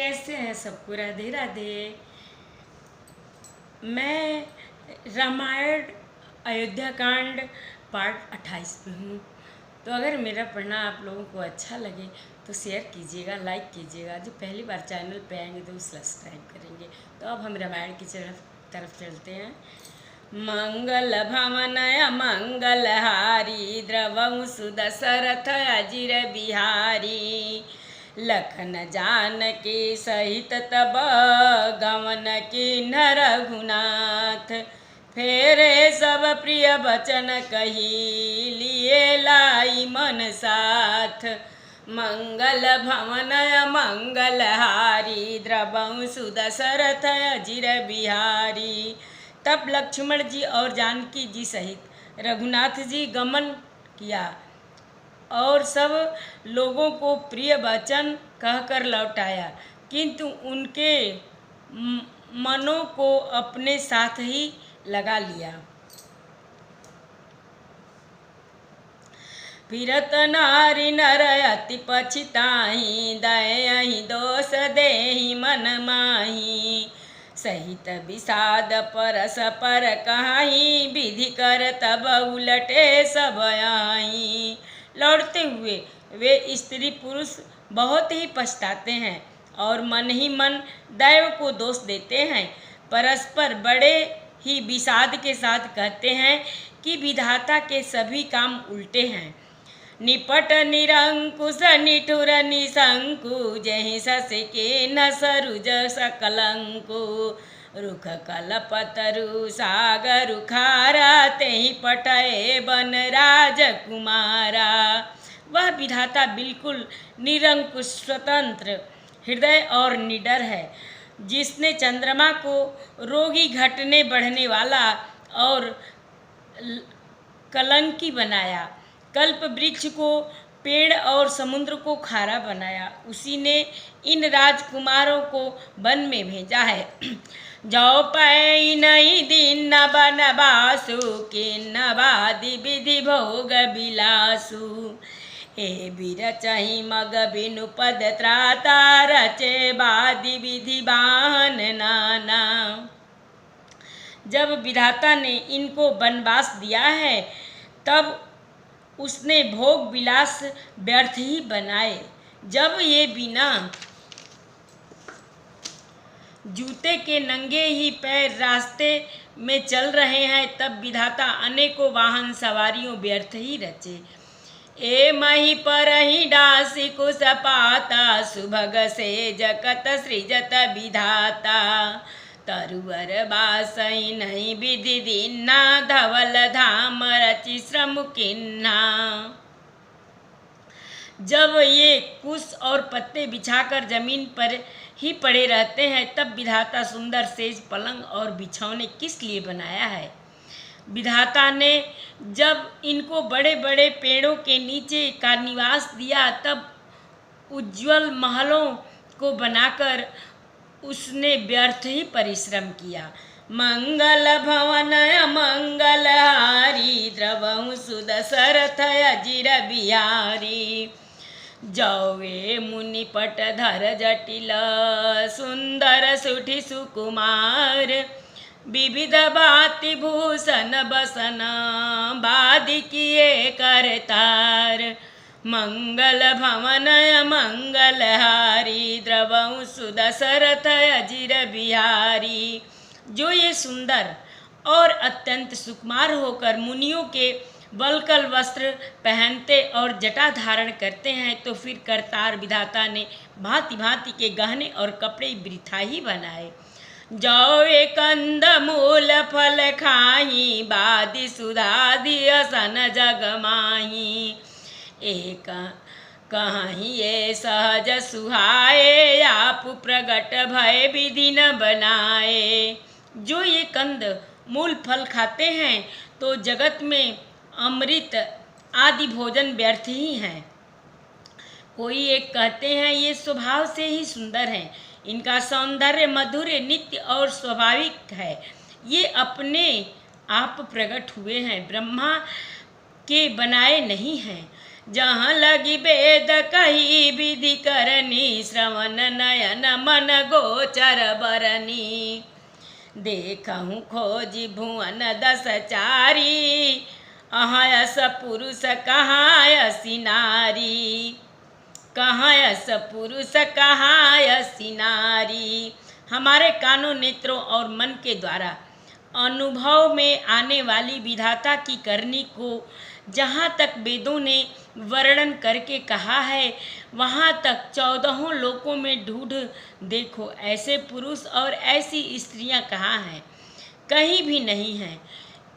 कैसे हैं सबको? राधे राधे। मैं रामायण अयोध्या कांड पार्ट 28 पे हूँ। तो अगर मेरा पढ़ना आप लोगों को अच्छा लगे तो शेयर कीजिएगा, लाइक कीजिएगा। जो पहली बार चैनल पे आएंगे तो सब्सक्राइब करेंगे। तो अब हम रामायण की तरफ चलते हैं। मंगल भवनय मंगल हारी द्रवंसु दशरथ अजिर बिहारी लखन जानकी सहित तब गमन किन्ह रघुनाथ फेरे सब प्रिय वचन कही लिए लाई मन साथ मंगल भवनय मंगल हारी द्रवंसु दशरथ अजिर बिहारी। तब लक्ष्मण जी और जानकी जी सहित रघुनाथ जी गमन किया और सब लोगों को प्रिय वचन कहकर लौटाया, किंतु उनके मनों को अपने साथ ही लगा लिया। फिरत नारी नर अति पछिताहि दयहि दोष देहि मन माही सहित विषाद परस पर कहाही विधि कर तब उलटे सब आई। लौटते हुए वे स्त्री पुरुष बहुत ही पछताते हैं और मन ही मन दैव को दोष देते हैं। परस्पर बड़े ही विषाद के साथ कहते हैं कि विधाता के सभी काम उल्टे हैं। निपट निरंकुश निठुर निशंकु जहि शशि के न सरुज सकलंकु रुख कलपतरु सागर खारा तेहि पटए बन राजकुमारा। वह विधाता बिल्कुल निरंकुश स्वतंत्र हृदय और निडर है, जिसने चंद्रमा को रोगी घटने बढ़ने वाला और कलंकी बनाया, कल्प वृक्ष को पेड़ और समुद्र को खारा बनाया, उसी ने इन राजकुमारों को वन में भेजा है। जाओ पै नहीं दिन न बनवासु किन्न वादि विधि भोग बिलासु हे बीर चहि मग बिनु पद त्राता रचे वादि विधि वाहन नाना। जब विधाता ने इनको वनवास दिया है तब उसने भोग विलास व्यर्थ ही बनाए। जब ये बिना जूते के नंगे ही पैर रास्ते में चल रहे हैं तब विधाता अनेकों वाहन सवारियों व्यर्थ ही रचे। ए मही पर ही डासी कुश पाता सुभग से जगत सृजत विधाता तरुवर बासई नहीं विधि दीना धवल धाम रचि श्रम किन्ना। जब ये कुश और पत्ते बिछाकर जमीन पर ही पड़े रहते हैं तब विधाता सुंदर सेज पलंग और बिछौने किस लिए बनाया है। विधाता ने जब इनको बड़े बड़े पेड़ों के नीचे का निवास दिया तब उज्ज्वल महलों को बनाकर उसने व्यर्थ ही परिश्रम किया। मंगल भवन मंगल हारी द्रवंसु दशरथ अजिर बिहारी जौवे मुनि पट धर जटिल सुंदर सुठी सुकुमार विविध भांति भूषण बसन बादि किए करतार मंगल भवन मंगल हारी द्रवंसु दशरथ अजिर बिहारी। जो ये सुंदर और अत्यंत सुकुमार होकर मुनियों के वल्कल वस्त्र पहनते और जटा धारण करते हैं तो फिर करतार विधाता ने भांति भांति के गहने और कपड़े वृथा ही बनाए। जौवे कंद मूल फल खाही बादि सुधादि असन जग माही एक कहीं ये सहज सुहाए आप प्रगट भय विधि न बनाए। जो ये कंद मूल फल खाते हैं तो जगत में अमृत आदि भोजन व्यर्थ ही हैं। कोई एक कहते हैं ये स्वभाव से ही सुंदर हैं, इनका सौंदर्य मधुर नित्य और स्वाभाविक है, ये अपने आप प्रकट हुए हैं, ब्रह्मा के बनाए नहीं हैं। जहाँ लगी वेद कही विधि करनी, श्रवण नयन मन गोचर बरनी। देखहु खोजी भुवन दस चारी, अहाँ यस पुरुष कहाँ यसी नारी, कहाँ यस पुरुष कहाँ यसी नारी। हमारे कानों, नेत्रों और मन के द्वारा अनुभव में आने वाली विधाता की करनी को जहाँ तक वेदों ने वर्णन करके कहा है, वहाँ तक 14 लोकों में ढूंढ देखो, ऐसे पुरुष और ऐसी स्त्रियाँ कहाँ हैं? कहीं भी नहीं हैं।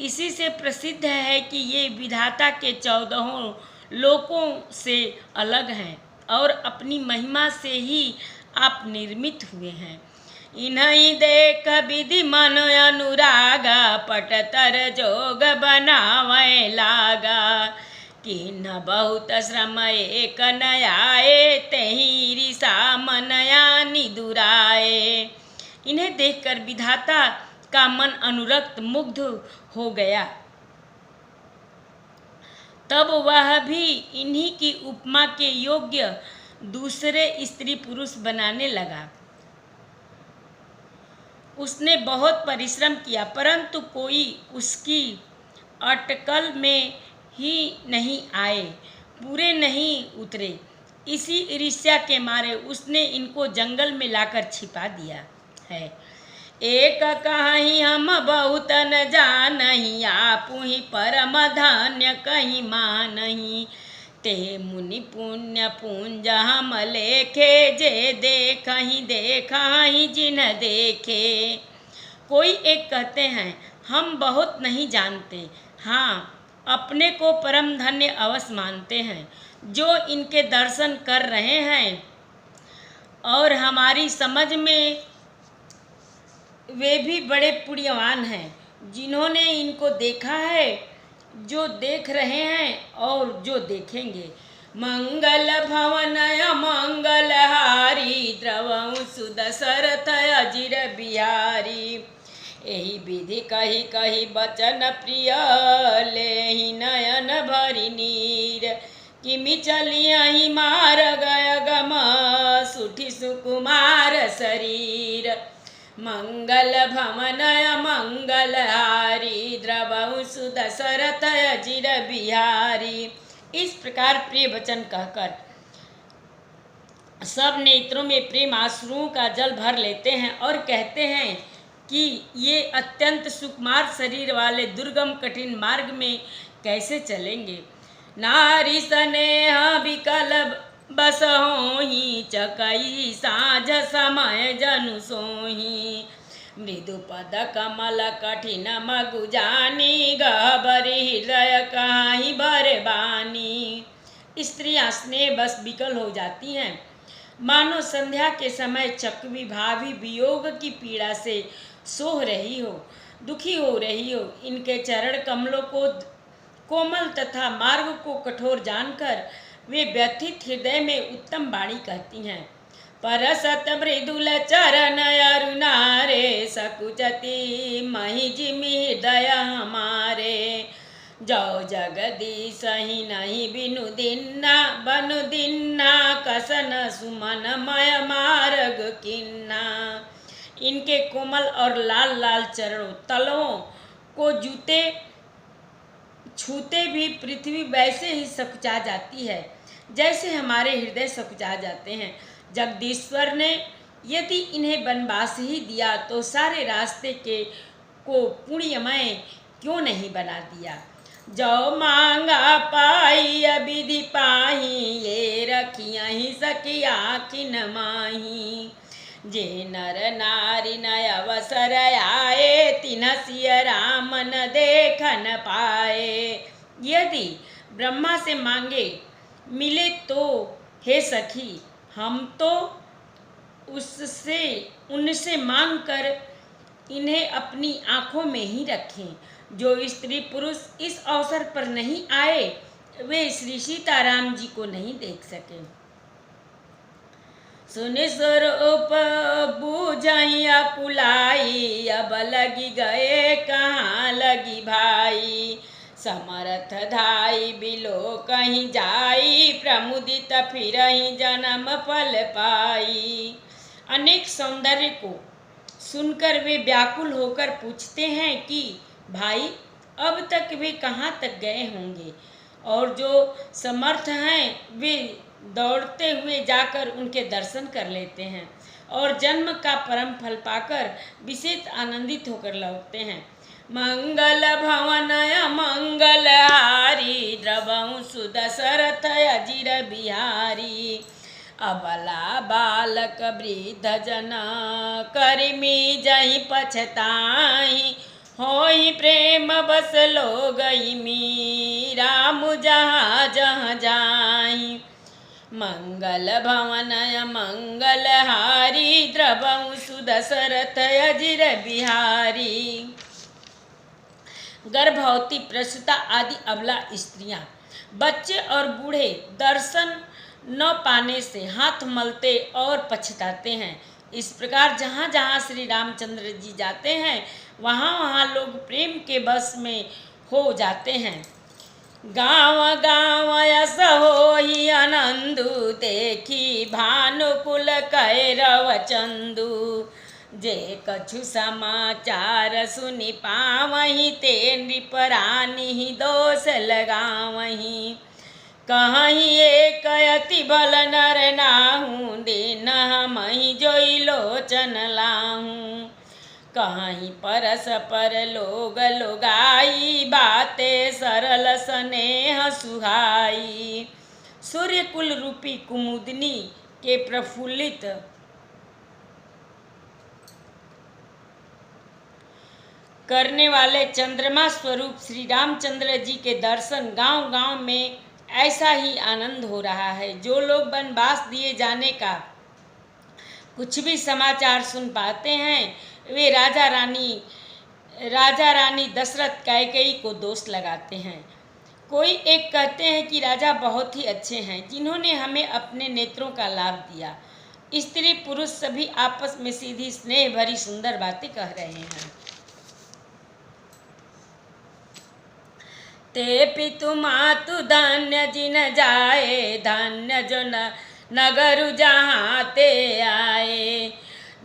इसी से प्रसिद्ध है कि ये विधाता के 14 लोकों से अलग हैं और अपनी महिमा से ही आप निर्मित हुए हैं। इन्हीं देख विधि मन अनुरागा, पटतर जोग बनावे लागा। किन्ह बहुत श्रम एक न आए, तेहि ऋषा मनया निदुराए। इन्हें देखकर विधाता का मन अनुरक्त मुग्ध हो गया। तब वह भी इन्हीं की उपमा के योग्य दूसरे स्त्री पुरुष बनाने लगा। उसने बहुत परिश्रम किया, परंतु कोई उसकी अटकल में ही नहीं आए, पूरे नहीं उतरे। इसी ईर्ष्या के मारे उसने इनको जंगल में लाकर छिपा दिया है। एक कहीं हम बहुत न जानही, आपु ही परम धन्य कहीं मानही। ते मुनि पुण्य पुंज हम लेखे, जे देखहीं जिन देखे। कोई एक कहते हैं, हम बहुत नहीं जानते, हाँ अपने को परम धन्य अवश्य मानते हैं। जो इनके दर्शन कर रहे हैं और हमारी समझ में वे भी बड़े पुण्यवान हैं, जिन्होंने इनको देखा है, जो देख रहे हैं और जो देखेंगे। मंगल भवन मंगल हारी, द्रवहु सुदशरथ अजिर बिहारी। एहि विधि कही कही बचन प्रिय, लेहि नयन भरि नीर। किमि चलियहि मार्ग अगम, सुठि सुकुमार शरीर। मंगल भवन मंगल हारी, द्रवहु सुदशरथ अजिर बिहारी। इस प्रकार प्रिय वचन कहकर सब नेत्रों में प्रेम आंसुओं का जल भर लेते हैं और कहते हैं कि ये अत्यंत सुकुमार शरीर वाले दुर्गम कठिन मार्ग में कैसे चलेंगे। नारी स्नेह विकल बस होही, चकई साँझ समय जनु सोही। मृदु पद कमल कठिन मगु जानी, गहबरी हृदय कहीं भरे बानी। स्त्रियाँ स्नेह बस विकल हो जाती हैं, मानो संध्या के समय चकवी भावी वियोग की पीड़ा से सोह रही हो, दुखी हो रही हो। इनके चरण कमलों को कोमल तथा मार्ग को कठोर जानकर वे व्यथित हृदय में उत्तम वाणी कहती हैं। परसत मृदुल चरण अरुणारे, सकुचति महि जिमि हृदय हमारे। जो जगदीश ही नहीं बिनु दिन्ना, बनु दिन्ना कसन सुमन मय मार्ग किन्ना। इनके कोमल और लाल लाल चरणों तलवों को जूते छूते भी पृथ्वी वैसे ही सकुचा जाती है जैसे हमारे हृदय सकुचा जाते हैं। जगदीश्वर ने यदि इन्हें वनवास ही दिया तो सारे रास्ते को पुण्यमय क्यों नहीं बना दिया। जो मांगा पाई अविधि पाही, ये रखियहि सखी आखिन माही। जे नर नारी नय अवसर आए, तिन्ह सिय राम न देखन पाए। यदि ब्रह्मा से मांगे मिले तो हे सखी, हम तो उनसे मांग कर इन्हें अपनी आँखों में ही रखें। जो स्त्री पुरुष इस अवसर पर नहीं आए, वे श्री सीताराम जी को नहीं देख सके। सुनि स्वरूप बूझहि अकुलाई, अब लगी गए कहाँ लगी भाई। समर्थ धाई बिलो कहीं जाई, प्रमुदित फिरहि जन्म फल पाई। अनेक सौंदर्य को सुनकर वे व्याकुल होकर पूछते हैं कि भाई अब तक वे कहाँ तक गए होंगे, और जो समर्थ हैं वे दौड़ते हुए जाकर उनके दर्शन कर लेते हैं और जन्म का परम फल पाकर विशेष आनंदित होकर लौटते हैं। मंगल भवन मंगल हारी, द्रवहु सुदशरथ अजिर बिहारी। अबला बालक वृद्ध जन, करमी जहि पछताई, होई प्रेम बस लो गई मी, राम जहाँ जहाँ जाई। मंगल भवन मंगल हारी, द्रवहु सुदशरथ अजिर बिहारी। गर्भवती, प्रसूता आदि अबला स्त्रियां, बच्चे और बूढ़े दर्शन न पाने से हाथ मलते और पछताते हैं। इस प्रकार जहाँ जहाँ श्री रामचंद्र जी जाते हैं वहाँ वहाँ लोग प्रेम के बस में हो जाते हैं। गाँव गाँव यस होई आनंदु, देखी भानुकुल कैरव चंदु। जे कछु समाचार सुनि पावहीं, ते नृपरानी दोष लगावहीं। कहीं एक अति बल नर नाहूँ, दीन हमहि जोई लोचन लाहूँ। कहीं परस पर लोग लोगाई, बाते सरल स्नेह सुहाई। सूर्य कुल रूपी कुमुदनी के प्रफुल्लित करने वाले चंद्रमा स्वरूप श्री रामचंद्र जी के दर्शन गांव गांव में ऐसा ही आनंद हो रहा है। जो लोग वनवास दिए जाने का कुछ भी समाचार सुन पाते हैं वे राजा रानी दशरथ कैकेयी को दोष लगाते हैं। कोई एक कहते हैं कि राजा बहुत ही अच्छे हैं जिन्होंने हमें अपने नेत्रों का लाभ दिया। स्त्री पुरुष सभी आपस में सीधी स्नेह भरी सुंदर बातें कह रहे हैं। ते पितु मातु धन्य जिन जाए, धन्य जो नगरु जहाँ ते आए।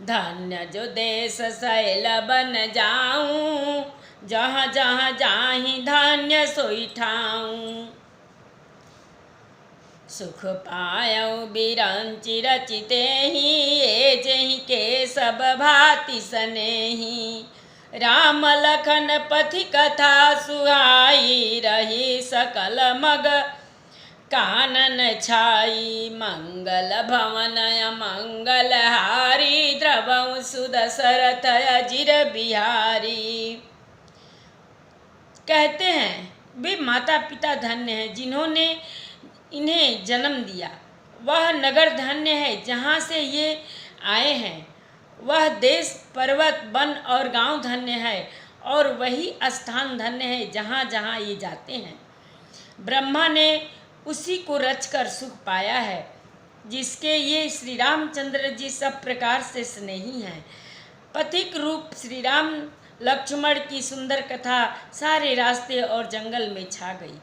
धन्य जो देश शैल बन जाऊं, जहाँ जहाँ जाहि धन्य सोई ठाऊं। सुख पायऊ बिरंचि रचिते ही, ये जहि के सब भांति सनेही। राम लखन पथि कथा सुहाई, रही सकल मग कानन छाई। मंगल भवन मंगल हारी, द्रवहु सुदशरथ अजिर बिहारी। कहते हैं वे माता पिता धन्य हैं जिन्होंने इन्हें जन्म दिया। वह नगर धन्य है जहाँ से ये आए हैं। वह देश पर्वत वन और गांव धन्य है, और वही स्थान धन्य है जहाँ जहाँ ये जाते हैं। ब्रह्मा ने उसी को रचकर सुख पाया है जिसके ये श्री रामचंद्र जी सब प्रकार से स्नेही हैं। पथिक रूप श्री राम लक्ष्मण की सुंदर कथा सारे रास्ते और जंगल में छा गई।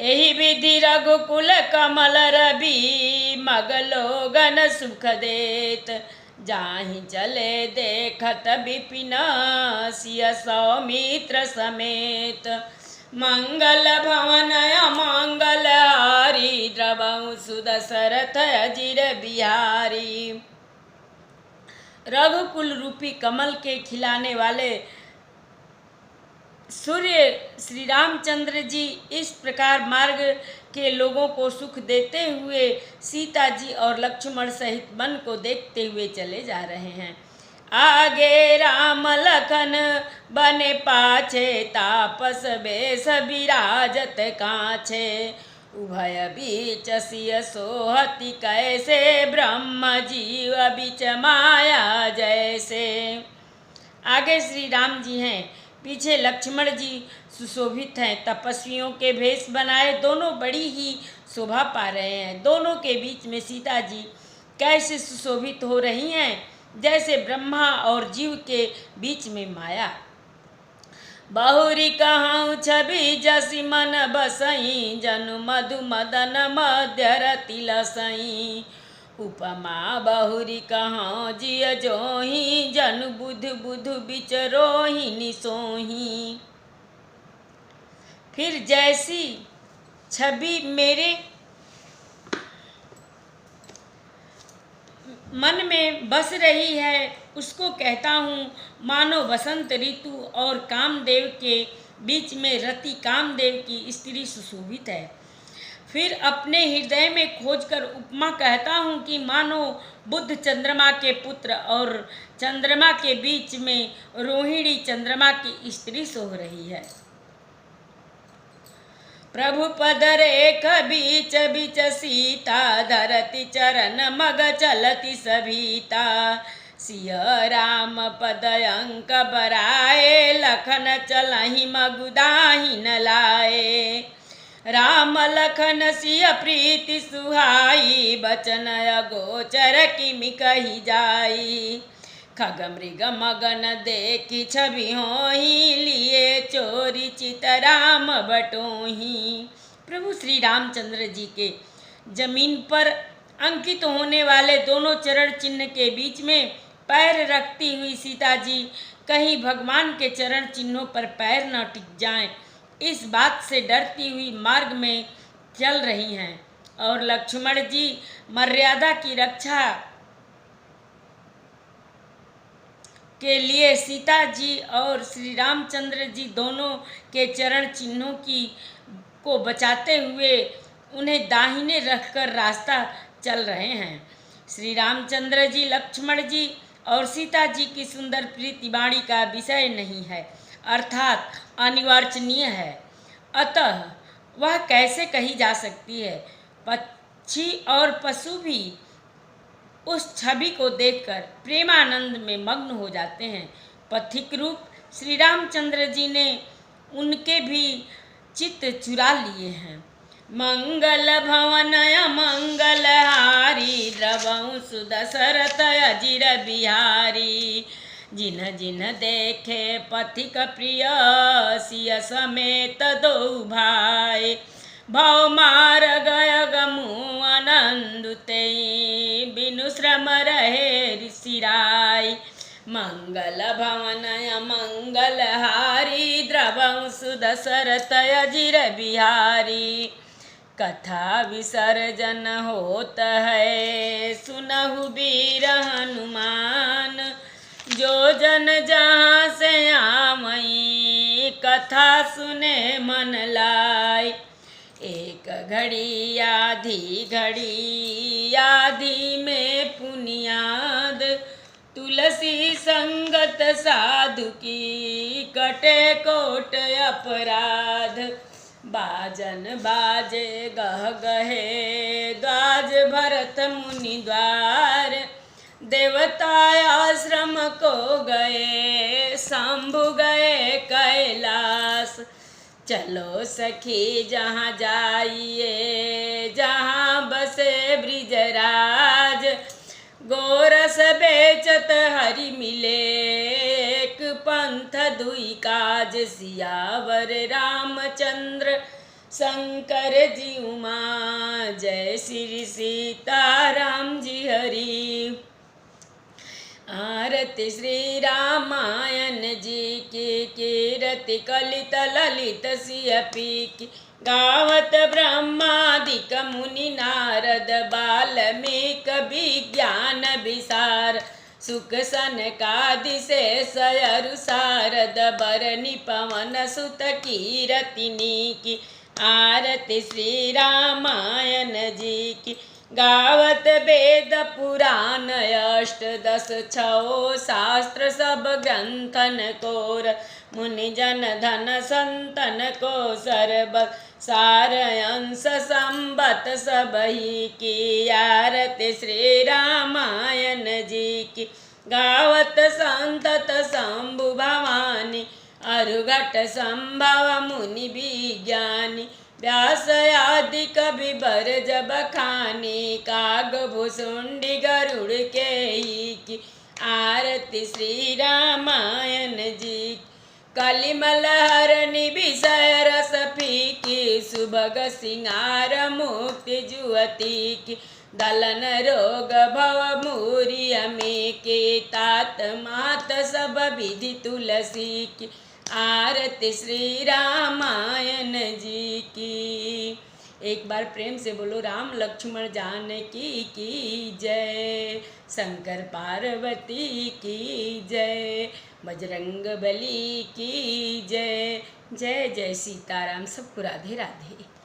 एहि विधि रघुकुल कमल रवि, मगलो गन सुख देत। जाहि चले देखत विपिन, सिय सौमित्र समेत। मंगल भवन मंगल हारी, द्रवहु सुदशरथ अजिर बिहारी। रघुकुल रूपी कमल के खिलाने वाले सूर्य श्री रामचंद्र जी इस प्रकार मार्ग के लोगों को सुख देते हुए सीता जी और लक्ष्मण सहित वन को देखते हुए चले जा रहे हैं। आगे राम लखन बने पाछे, तापस बेस विराजत काछे। उभय बीच सिय सोहति कैसे, ब्रह्म जीव बीच माया जैसे। आगे श्री राम जी हैं, पीछे लक्ष्मण जी सुशोभित हैं। तपस्वियों के भेष बनाए दोनों बड़ी ही शोभा पा रहे हैं। दोनों के बीच में सीता जी कैसे सुशोभित हो रही हैं, जैसे ब्रह्मा और जीव के बीच में माया। बहुरी कहूँ छवि जसि मन बसई, जनु मधु मदन मध्य रति लसई। उपमा बहुरी कहूँ जिय जोही, जनु बुधु बुधु बिचरोही निसोही। फिर जैसी छवि मेरे मन में बस रही है उसको कहता हूँ, मानो बसंत ऋतु और कामदेव के बीच में रति कामदेव की स्त्री सुशोभित है। फिर अपने हृदय में खोजकर उपमा कहता हूँ कि मानो बुध चंद्रमा के पुत्र और चंद्रमा के बीच में रोहिणी चंद्रमा की स्त्री सोह रही है। प्रभु पद रेख बीच बीच सीता, धरती चरण मग चलती सभीता। सिय राम पद अंक बराए, लखन चलहि मगुदाहि न लाए। राम लखन सिय प्रीति सुहाई, बचन अगोचर किमि कही जाई। खग मृग मगन देखी छवि होही, लिए चोरी चित राम बटोही। प्रभु श्री रामचंद्र जी के जमीन पर अंकित होने वाले दोनों चरण चिन्ह के बीच में पैर रखती हुई सीता जी कहीं भगवान के चरण चिन्हों पर पैर न टिक जाएं, इस बात से डरती हुई मार्ग में चल रही हैं। और लक्ष्मण जी मर्यादा की रक्षा के लिए सीता जी और श्री रामचंद्र जी दोनों के चरण चिन्हों को बचाते हुए उन्हें दाहिने रखकर रास्ता चल रहे हैं। श्री रामचंद्र जी लक्ष्मण जी और सीता जी की सुंदर प्रीति वाणी का विषय नहीं है, अर्थात अनिवार्चनीय है, अतः वह कैसे कही जा सकती है। पक्षी और पशु भी उस छवि को देखकर प्रेमानंद में मग्न हो जाते हैं। पथिक रूप श्री रामचंद्र जी ने उनके भी चित्त चुरा लिए हैं। मंगल भवन मंगल हारी, द्रवंसु दशरथ अजिर बिहारी। जिन जिन देखे पथिक प्रिय, सिय समेत दो भाई। भव मार गय गमु आनंद तेई, बिनु श्रम रहे ऋषिराय। मंगल भवन मंगल हारी, द्रवंसु दशरथ अजिर बिहारी। कथा विसर्जन होत है, सुनहु वीर हनुमान। जो जन जहाँ से आवई, कथा सुने मन लाई। एक घड़ी आधी में पुनियाद, तुलसी संगत साधु की, कटे कोट अपराध। बाजन बाजे गह गहे, द्वाज भरत मुनि द्वार। देवता आश्रम को गए, शंभु गए कैलाश। चलो सखी जहाँ जाइए, जहाँ बसे ब्रिजराज। गोरस बेचत हरि मिले, एक पंथ दुई काज। सियावर रामचंद्र शंकर जी उमा, जय श्री सीताराम जी हरि। आरती श्री रामायण जी की, कीरति कलित ललित सिय पीकी। गावत ब्रह्मादिक मुनि नारद, बाल्मीक विज्ञान विसार। सुख सनकादि शेष अरु शारद, बरनि पवन सुत कीरति नीकी। आरती श्री रामायण जी की। गावत वेद पुराण अष्टदश छौ, शास्त्र सब ग्रंथन कोर। मुनि जन धन संतन को सर्बत, सार अंश संबत सबही की। आरती श्री रामायण जी की। गावत संतत शंभु भवानी, अरुघट संभव मुनि विज्ञानी। व्यास आदि कवि बर जब खानी, काग भुसुंडी गरुड़ के ही की। आरती श्री रामायण जी। कलिमल हरनि विषय रस फीकी सुभग सिंगार मुक्ति जुअती की दलन रोग भव मूरिय में के तात मात सब विधि तुलसी की आरती श्री रामायण जी की। एक बार प्रेम से बोलो राम लक्ष्मण जानकी की जय, शंकर पार्वती की जय, बजरंग बली की जय। जय जय सीताराम। सबको राधे राधे।